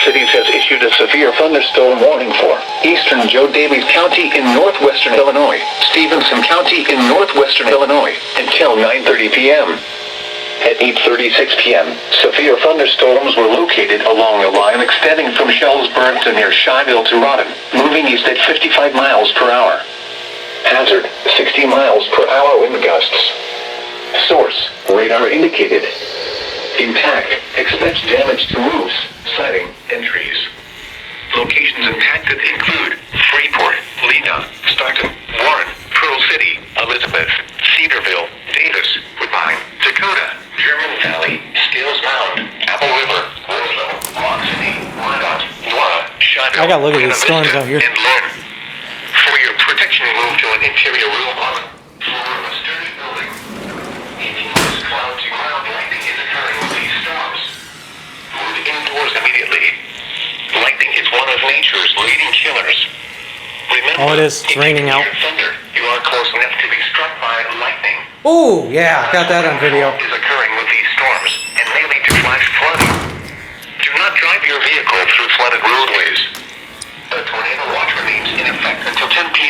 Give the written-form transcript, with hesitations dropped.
cities has issued a severe thunderstorm warning for eastern Daviess County in northwestern Illinois, Stephenson County in northwestern Illinois, until 9:30 p.m. At 8:36 p.m., severe thunderstorms were located along a line extending from Shellsburg to near Shyville to Rodden, moving east at 55 miles per hour. Hazard, 60 miles per hour wind gusts. Source, radar indicated. Impact, expect damage to roofs, siding, and trees. Locations impacted include Freeport, Lena, Stockton, Warren, Pearl City, Elizabeth, Cedarville, Davis, Woodbine, Dakota, German Valley, Scales Mound, Apple River, Roseville, Rock City, Minot, Noaa, Shyville, I gotta look at these storms out here. and Lynn. For your protection, move to an interior room on the floor of a sturdy building. Continuous cloud-to-ground lightning is occurring with these storms. Move indoors immediately. Lightning is one of nature's leading killers. Remember, Oh, it is. It's raining out. Thunder, you are close enough to be struck by lightning. Oh, yeah, got that on video. Is occurring with these storms and may lead to flash flooding. Do not drive your vehicle through flooded roadways. The tornado watch remains in effect until 10 p.m.